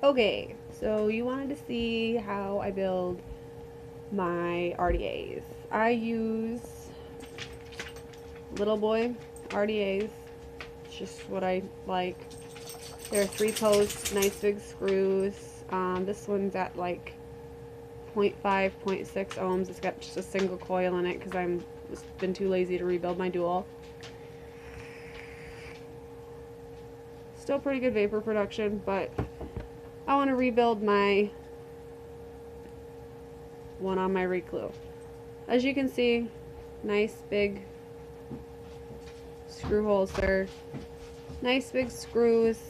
Okay, so you wanted to see how I build my RDAs. I use Little Boy RDAs. It's just what I like. They're 3-post, nice big screws. This one's at like 0.5, 0.6 ohms. It's got just a single coil in it because I'm just been too lazy to rebuild my dual. Still pretty good vapor production, but I want to rebuild my one on my Reclue. As you can see, nice big screw holes there. Nice big screws.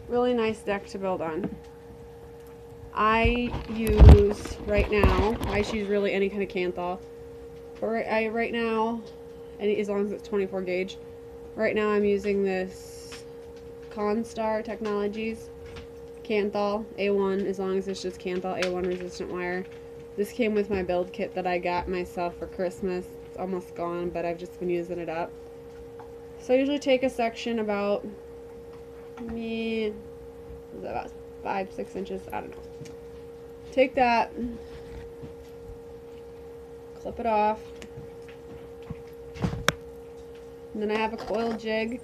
Really nice deck to build on. I use right now, I just use really any kind of Kanthal. But right now, and as long as it's 24 gauge, right now I'm using this Constar Technologies Kanthal A1, as long as it's just Kanthal A1 resistant wire. This came with my build kit that I got myself for Christmas. It's almost gone, but I've just been using it up. So I usually take a section about, about 5-6 inches, I don't know. Take that, clip it off, and then I have a coil jig.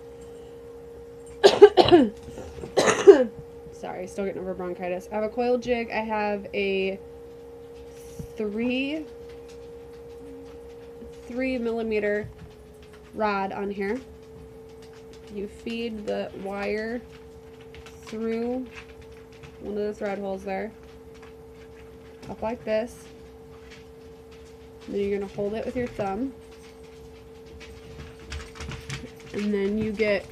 Sorry, still getting over bronchitis. I have a coil jig. I have a 3 millimeter rod on here. You feed the wire through one of the thread holes there, up like this. And then you're going to hold it with your thumb. And then you get a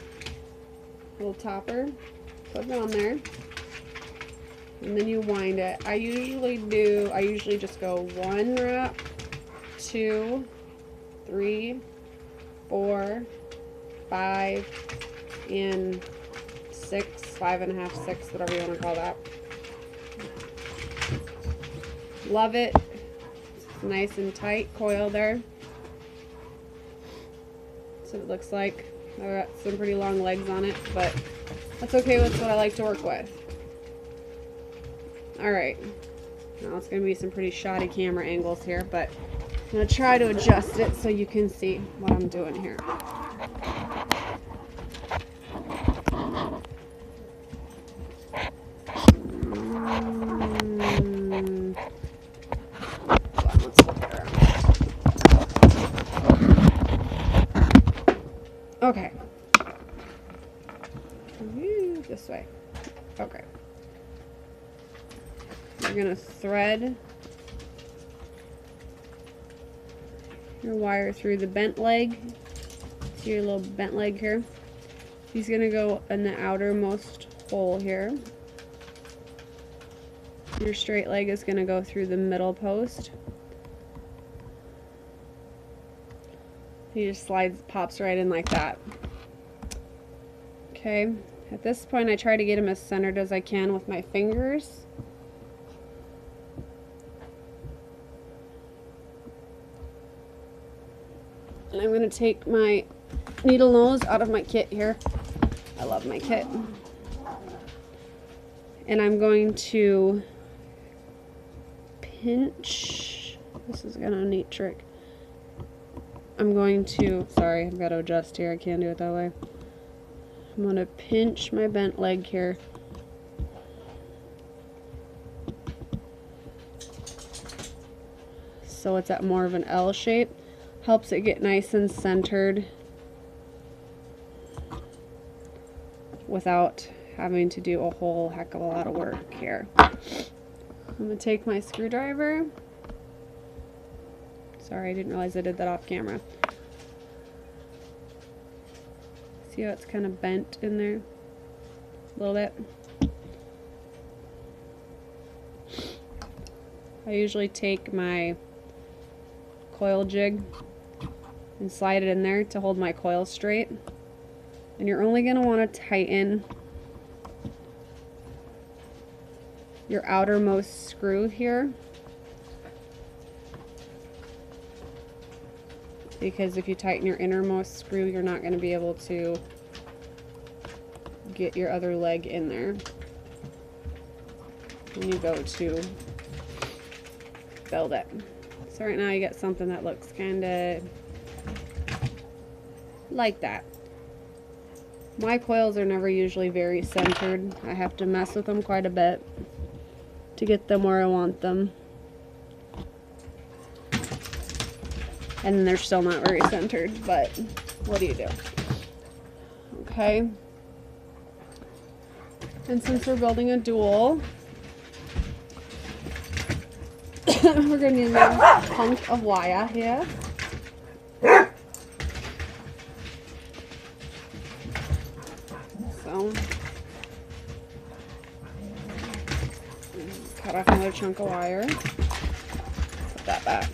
little topper, put it on there. And then you wind it. I usually just go 1 wrap, 2, 3, 4, 5, and 6, 5.5, 6, whatever you want to call that. Love it. It's nice and tight coil there. So it looks like I've got some pretty long legs on it, but that's okay with what I like to work with. Alright, now it's going to be some pretty shoddy camera angles here, but I'm going to try to adjust it so you can see what I'm doing here. Okay. This way. Okay. You're going to thread your wire through the bent leg. See your little bent leg here? He's going to go in the outermost hole here. Your straight leg is going to go through the middle post. He just pops right in like that. Okay, at this point I try to get him as centered as I can with my fingers. And I'm going to take my needle nose out of my kit here. I love my kit. And I'm going to pinch. This is kind of a neat trick. I'm going to, sorry, I've got to adjust here. I can't do it that way. I'm going to pinch my bent leg here. So it's at more of an L shape. Helps it get nice and centered without having to do a whole heck of a lot of work here. I'm going to take my screwdriver. Sorry, I didn't realize I did that off camera. See how it's kind of bent in there? A little bit. I usually take my coil jig and slide it in there to hold my coil straight. And you're only going to want to tighten your outermost screw here, because if you tighten your innermost screw, you're not going to be able to get your other leg in there when you go to build it. So right now you get something that looks kind of like that. My coils are never usually very centered. I have to mess with them quite a bit to get them where I want them. And then they're still not very centered, but what do you do? Okay. And since we're building a dual, we're going to need a hunk of wire here. So, cut off another chunk of wire. Put that back.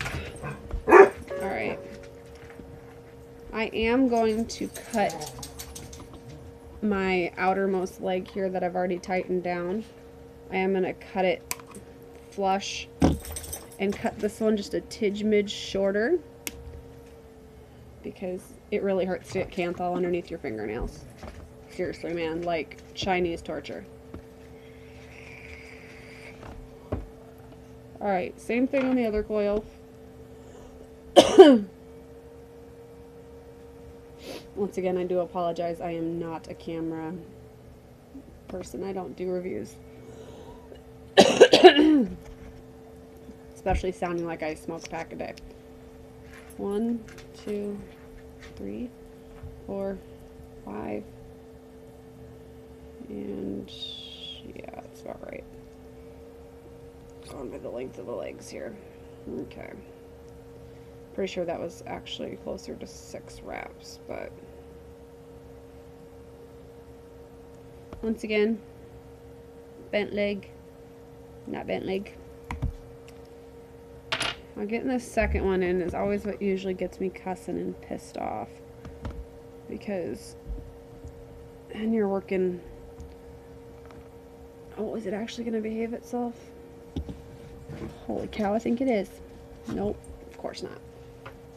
Alright. I am going to cut my outermost leg here that I've already tightened down. I am going to cut it flush and cut this one just a tidge-midge shorter because it really hurts to get Kanthal underneath your fingernails. Seriously, man, like Chinese torture. Alright, same thing on the other coil. Once again, I do apologize. I am not a camera person. I don't do reviews. Especially sounding like I smoke a pack a day. 1, 2, 3, 4, 5. And yeah, that's about right. Going by the length of the legs here. Okay. Pretty sure that was actually closer to 6 wraps, but once again, bent leg, not bent leg. Now getting this second one in is always what usually gets me cussing and pissed off, because and you're working. Oh, is it actually going to behave itself? Holy cow, I think it is. Nope, of course not.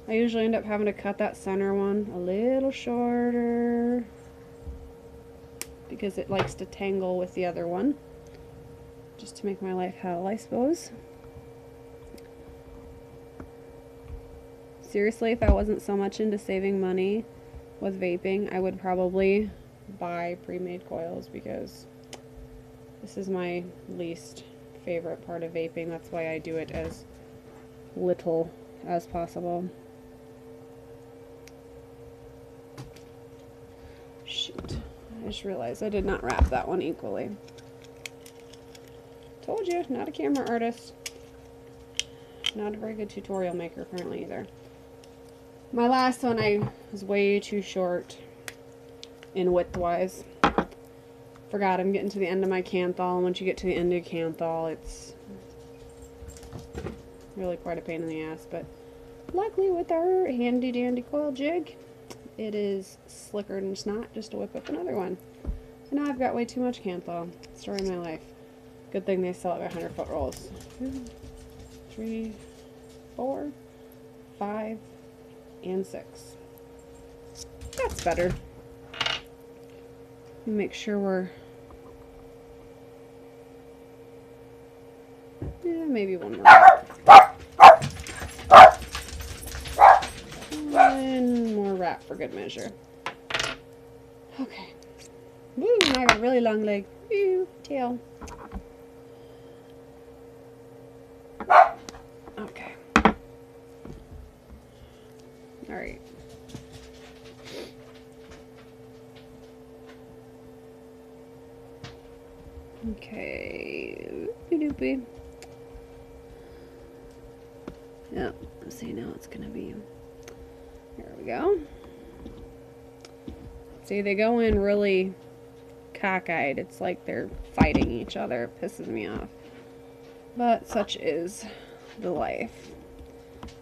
I usually end up having to cut that center one a little shorter because it likes to tangle with the other one, just to make my life hell, I suppose. Seriously, if I wasn't so much into saving money with vaping, I would probably buy pre-made coils, because this is my least favorite part of vaping. That's why I do it as little as possible. Shoot. I just realized I did not wrap that one equally. Told you, not a camera artist. Not a very good tutorial maker apparently either. My last one I was way too short in width-wise. Forgot I'm getting to the end of my Kanthal, and once you get to the end of Kanthal, it's really quite a pain in the ass, but luckily with our handy dandy coil jig, it is slicker than snot just to whip up another one. And now I've got way too much Kanthal. Story of my life. Good thing they sell it by 100-foot rolls. 2, 3, 4, 5, and 6. That's better. Make sure we're maybe one more. One more wrap for good measure. Okay. Woo, I got a really long leg. Woo, tail. Okay. Alright. Okay. Doopy. Yep. See, now it's gonna be. There we go. See, they go in really cockeyed. It's like they're fighting each other. It pisses me off. But such is the life.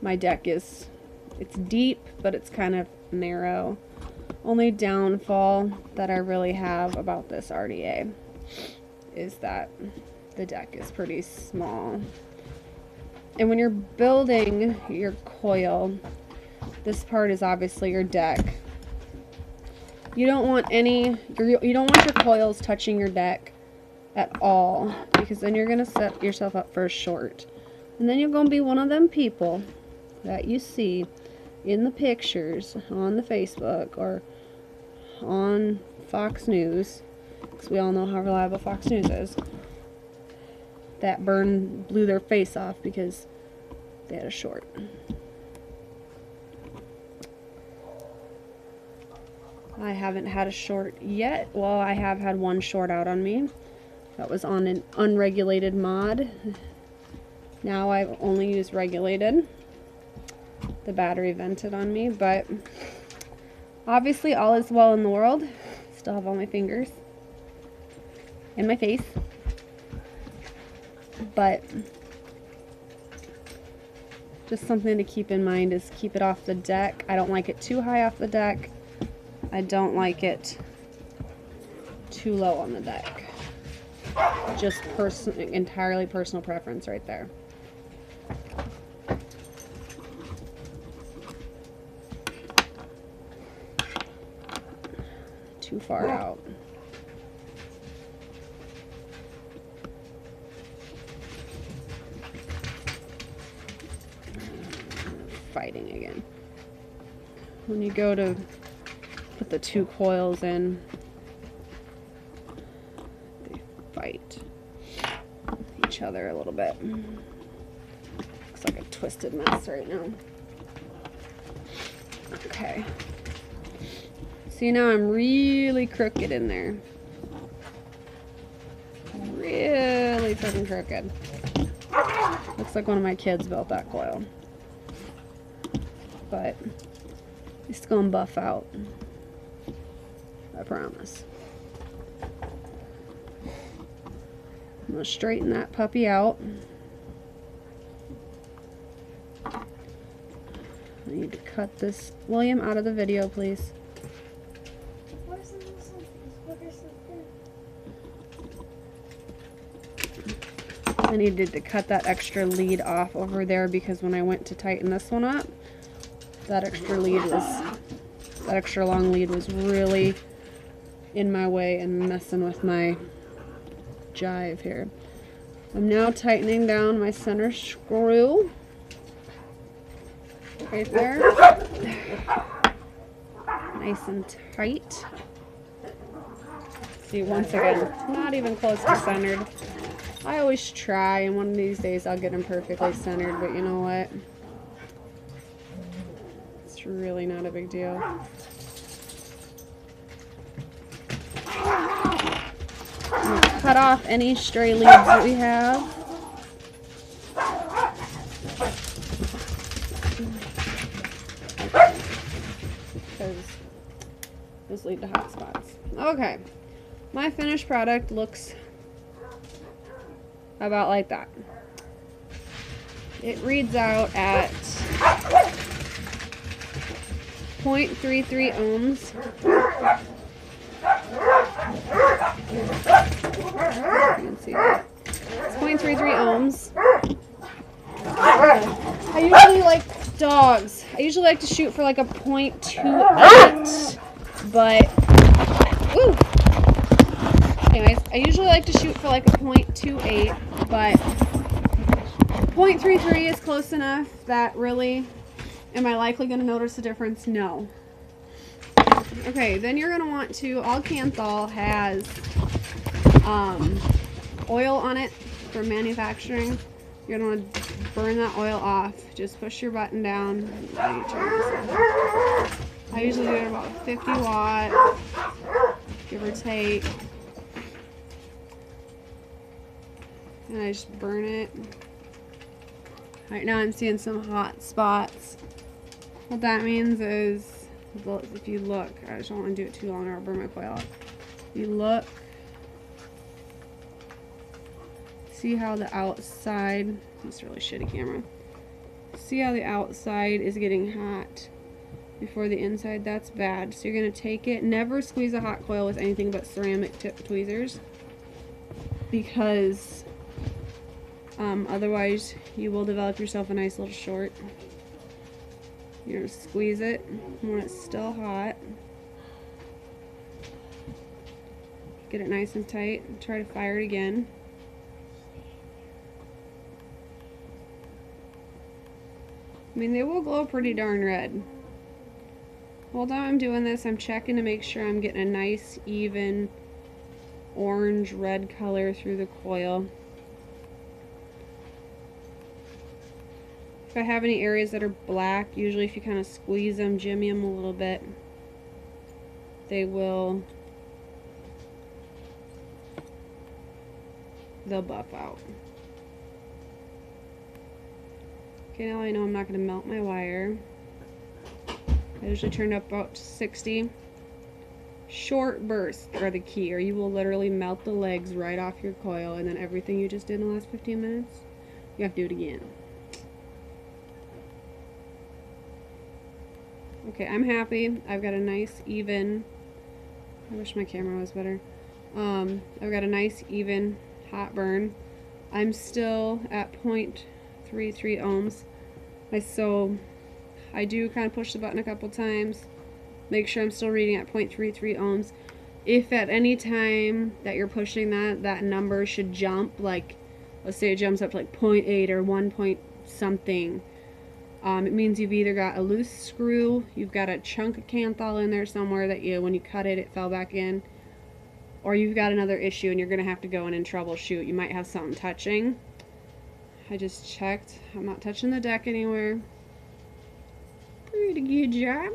My deck is, it's deep, but it's kind of narrow. Only downfall that I really have about this RDA is that the deck is pretty small. And when you're building your coil, this part is obviously your deck. You don't want any, you don't want your coils touching your deck at all, because then you're going to set yourself up for a short. And then you're going to be one of them people that you see in the pictures on the Facebook or on Fox News, because we all know how reliable Fox News is, that blew their face off because they had a short. I haven't had a short yet. Well, I have had one short out on me. That was on an unregulated mod. Now I've only used regulated. The battery vented on me, but obviously all is well in the world. Still have all my fingers and my face. But just something to keep in mind is keep it off the deck. I don't like it too high off the deck. I don't like it too low on the deck. Just entirely personal preference right there. Too far out. Fighting again. When you go to put the two coils in, they fight each other a little bit. Looks like a twisted mess right now. Okay. See, now I'm really crooked in there. Really fucking crooked. Looks like one of my kids built that coil. But it's gonna buff out. I promise. I'm gonna straighten that puppy out. I need to cut this William out of the video, please. I needed to cut that extra lead off over there because when I went to tighten this one up, that extra long lead was really in my way and messing with my jive here. I'm now tightening down my center screw right there, nice and tight. See, once again, not even close to centered. I always try, and one of these days I'll get them perfectly centered, but you know what? It's really not a big deal. I'm gonna cut off any stray leads that we have. Because those lead to hot spots. Okay. My finished product looks about like that. It reads out at 0.33 ohms. You can see that. It's 0.33 ohms. I usually like dogs. I usually like to shoot for like a 0.28, but woo. Anyways, I usually like to shoot for like a 0.28, but 0.33 is close enough that really, am I likely going to notice a difference? No. Okay, then you're going to want to, Alcanthal has oil on it for manufacturing. You're going to want to burn that oil off. Just push your button down. I usually do it about 50 watt, give or take. And I just burn it. Right now I'm seeing some hot spots. What that means is, if you look, I just don't want to do it too long or I'll burn my coil off. If you look, see how the outside, it's a really shitty camera. See how the outside is getting hot before the inside? That's bad. So you're going to take it, never squeeze a hot coil with anything but ceramic tip tweezers, because otherwise you will develop yourself a nice little short. You're going to squeeze it when it's still hot. Get it nice and tight. Try to fire it again. I mean, they will glow pretty darn red. While I'm doing this, I'm checking to make sure I'm getting a nice, even orange-red color through the coil. If I have any areas that are black, usually if you kind of squeeze them, jimmy them a little bit, they'll buff out. Okay, now I know I'm not going to melt my wire. I usually turn it up about 60. Short bursts are the key, or you will literally melt the legs right off your coil, and then everything you just did in the last 15 minutes, you have to do it again. Okay, I'm happy. I've got a nice even, I wish my camera was better. I've got a nice even hot burn. I'm still at 0.33 ohms. So I do kind of push the button a couple times. Make sure I'm still reading at 0.33 ohms. If at any time that you're pushing that number should jump, like let's say it jumps up to like 0.8 or 1 point something, it means you've either got a loose screw, you've got a chunk of Kanthal in there somewhere that when you cut it fell back in, or you've got another issue and you're going to have to go in and troubleshoot. You might have something touching. I just checked. I'm not touching the deck anywhere. Pretty good job.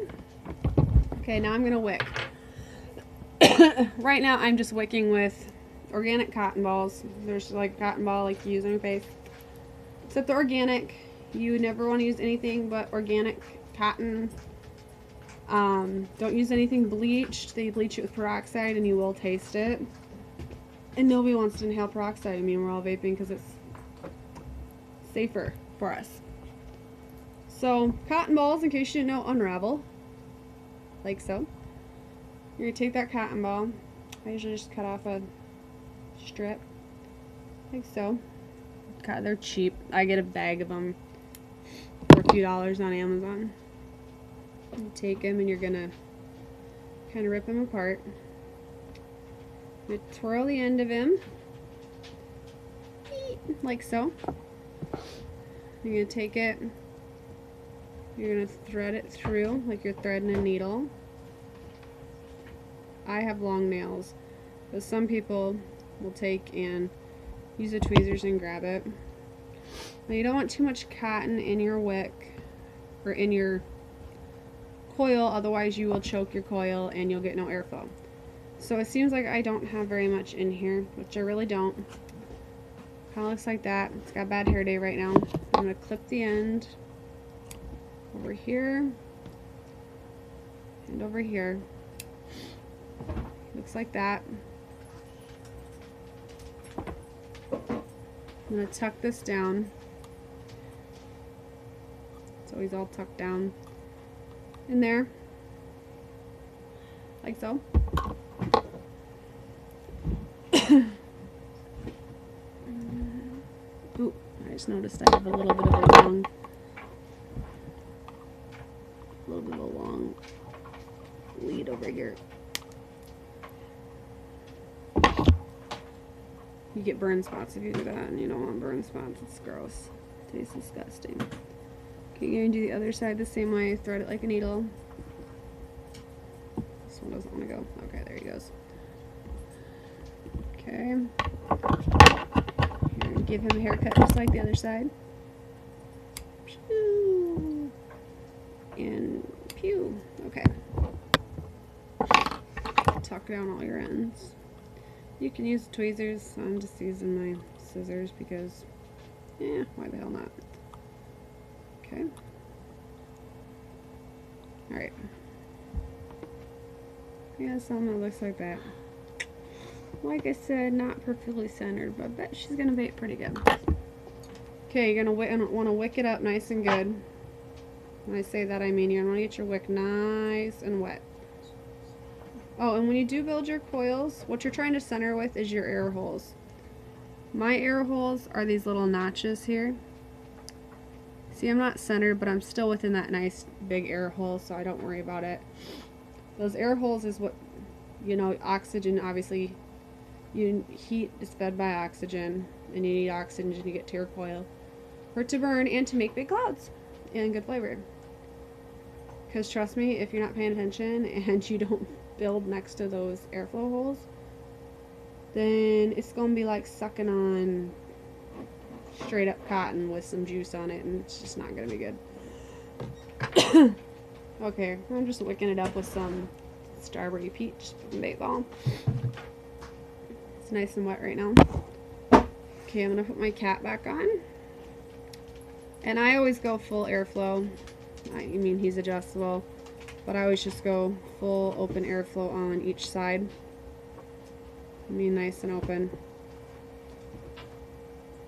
Okay, now I'm going to wick. Right now I'm just wicking with organic cotton balls. There's like cotton ball like you use on your face. Except the organic, you never want to use anything but organic cotton. Don't use anything bleached. They bleach it with peroxide and you will taste it. And nobody wants to inhale peroxide. I mean, we're all vaping because it's safer for us. So, cotton balls, in case you didn't know, unravel. Like so. You're going to take that cotton ball. I usually just cut off a strip. Like so. God, they're cheap. I get a bag of them for a few dollars on Amazon. You take them and you're going to kind of rip them apart. You twirl the end of him. Like so. You're going to take it. You're going to thread it through like you're threading a needle. I have long nails, but some people will take and use the tweezers and grab it. Now you don't want too much cotton in your wick or in your coil, otherwise you will choke your coil and you'll get no airflow. So it seems like I don't have very much in here, which I really don't. Kind of looks like that. It's got a bad hair day right now. I'm going to clip the end over here and over here. Looks like that. I'm going to tuck this down. It's always all tucked down in there. Like so. Ooh, I just noticed I have a little bit of a long lead over here. You get burn spots if you do that, and you don't want burn spots. It's gross. It tastes disgusting. Okay, you're going to do the other side the same way. Thread it like a needle. This one doesn't want to go. Okay, there he goes. Okay. You're going to give him a haircut just like the other side. Pew! And pew. Okay. Tuck down all your ends. You can use tweezers. I'm just using my scissors because, why the hell not? Okay. Alright. Yeah, something that looks like that. Like I said, not perfectly centered, but I bet she's going to vape pretty good. Okay, you're going to want to wick it up nice and good. When I say that, I mean you're going to get your wick nice and wet. Oh, and when you do build your coils, what you're trying to center with is your air holes. My air holes are these little notches here. See, I'm not centered, but I'm still within that nice big air hole, so I don't worry about it. Those air holes is what, oxygen obviously heat is fed by oxygen, and you need oxygen to get to your coil for it to burn and to make big clouds and good flavor. Because trust me, if you're not paying attention and you don't build next to those airflow holes, then it's going to be like sucking on straight up cotton with some juice on it, and it's just not going to be good. Okay, I'm just wicking it up with some strawberry peach from Bait Balm. It's nice and wet right now. Okay, I'm going to put my cat back on. And I always go full airflow. I mean, he's adjustable, but I always just go full open airflow on each side. I mean, nice and open.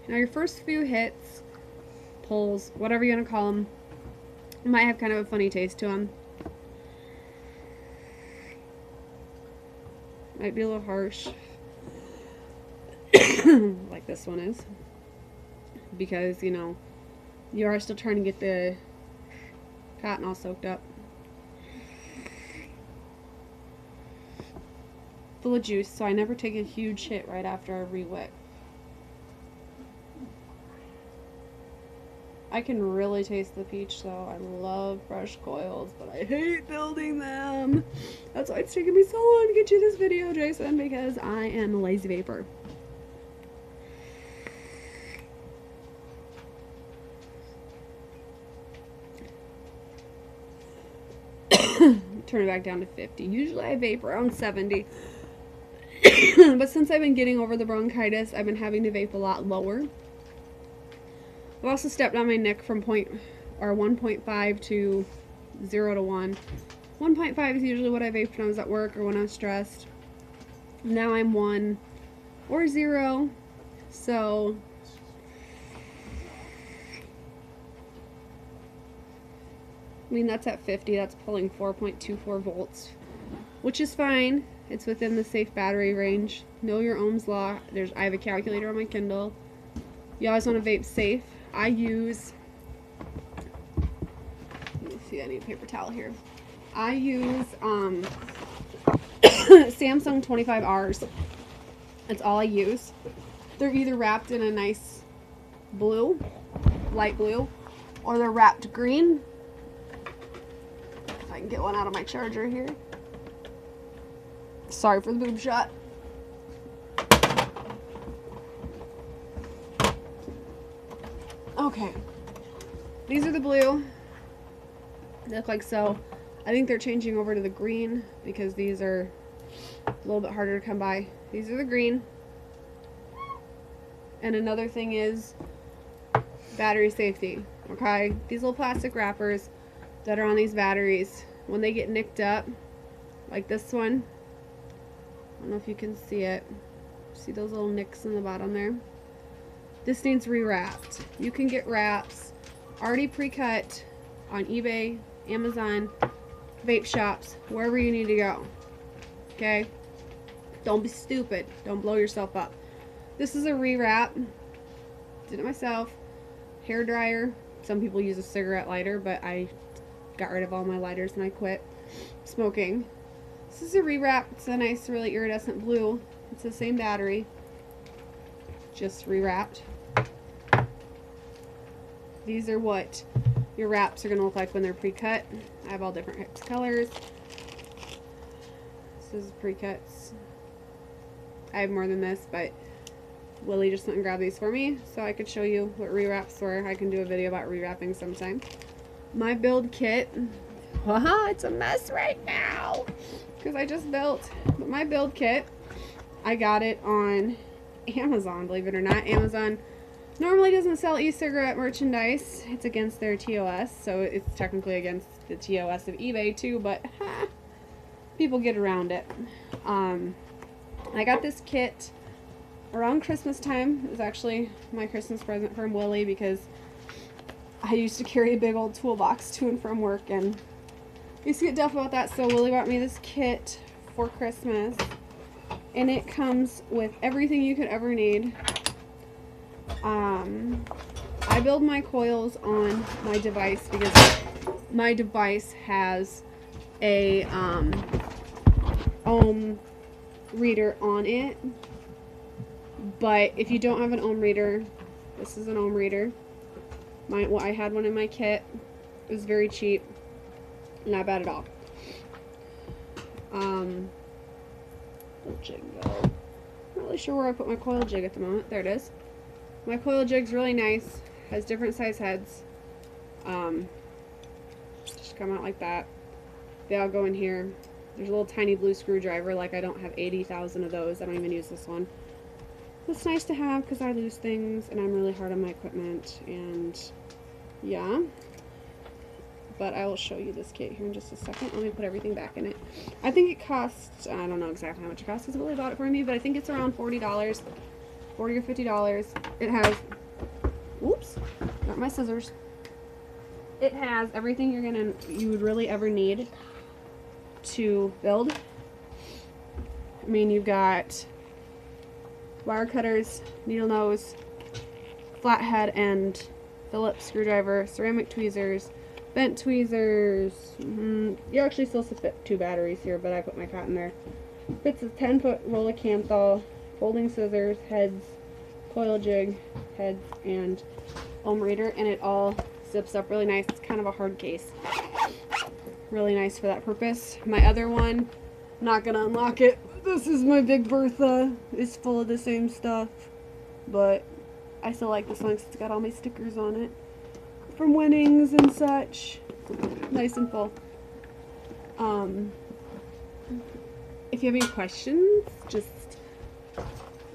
Now your first few hits, pulls, whatever you want to call them, might have kind of a funny taste to them. Might be a little harsh, like this one is, because, you know, you are still trying to get the cotton all soaked up. Full of juice, so I never take a huge hit right after I re-wick. I can really taste the peach though. I love brush coils, but I hate building them. That's why it's taking me so long to get you this video, Jason, because I am a lazy vapor. Turn it back down to 50. Usually I vape around 70. But since I've been getting over the bronchitis, I've been having to vape a lot lower. I've also stepped on my neck from 1.5 to 0 to 1. 1.5 is usually what I vaped when I was at work or when I was stressed. Now I'm 1 or 0. So I mean, that's at 50. That's pulling 4.24 volts, which is fine. It's within the safe battery range. Know your Ohm's law. I have a calculator on my Kindle. You always want to vape safe. I use, let me see, I need a paper towel here. I use Samsung 25Rs. That's all I use. They're either wrapped in a nice blue, light blue, or they're wrapped green. If I can get one out of my charger here. Sorry for the boob shot. Okay. These are the blue. They look like so. I think they're changing over to the green because these are a little bit harder to come by. These are the green. And another thing is battery safety. Okay? These little plastic wrappers that are on these batteries, when they get nicked up, like this one, I don't know if you can see it. See those little nicks in the bottom there? This needs rewrapped. You can get wraps already pre-cut on eBay, Amazon, vape shops, wherever you need to go. Okay? Don't be stupid. Don't blow yourself up. This is a rewrap. Did it myself. Hair dryer. Some people use a cigarette lighter, but I got rid of all my lighters and I quit smoking. This is a rewrap. It's a nice, really iridescent blue. It's the same battery, just rewrapped. These are what your wraps are going to look like when they're pre-cut. I have all different colors. This is pre-cuts. I have more than this, but Willie just went and grabbed these for me so I could show you what rewraps were. I can do a video about rewrapping sometime. My build kit. Haha, it's a mess right now because I just built. But my build kit, I got it on Amazon, believe it or not. Amazon normally doesn't sell e-cigarette merchandise. It's against their TOS, so it's technically against the TOS of eBay too, but people get around it. I got this kit around Christmas time. It was actually my Christmas present from Willie because I used to carry a big old toolbox to and from work and I used to get duff about that, so Willie bought me this kit for Christmas. And it comes with everything you could ever need. I build my coils on my device because my device has a ohm reader on it. But if you don't have an ohm reader, this is an ohm reader. I had one in my kit. It was very cheap. Not bad at all. Where'd jig go? Not really sure where I put my coil jig at the moment. There it is. My coil jig's really nice. Has different size heads. Just come out like that. They all go in here. There's a little tiny blue screwdriver. Like, I don't have 80,000 of those. I don't even use this one. It's nice to have because I lose things and I'm really hard on my equipment, and yeah. But I will show you this kit here in just a second. Let me put everything back in it. I think it costs, I don't know exactly how much it costs because Willie bought it for me, but I think it's around $40, $40 or $50. It has, oops, not my scissors. It has everything you would really ever need to build. I mean, you've got wire cutters, needle nose, flathead and Phillips screwdriver, ceramic tweezers, bent tweezers. You actually still fit 2 batteries here, but I put my cotton there. Fits a 10-foot roll of Kanthal, folding scissors, heads, coil jig, heads, and ohm reader, and it all zips up really nice. It's kind of a hard case. Really nice for that purpose. My other one, not gonna unlock it. This is my Big Bertha. It's full of the same stuff, but I still like this one because it's got all my stickers on it from winnings and such. Nice and full. If you have any questions, just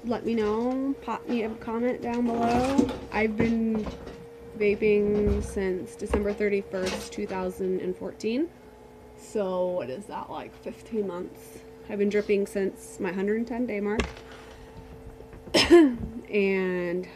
let me know. Pop me a comment down below. I've been vaping since December 31st, 2014. So what is that, like 15 months? I've been dripping since my 110-day mark. And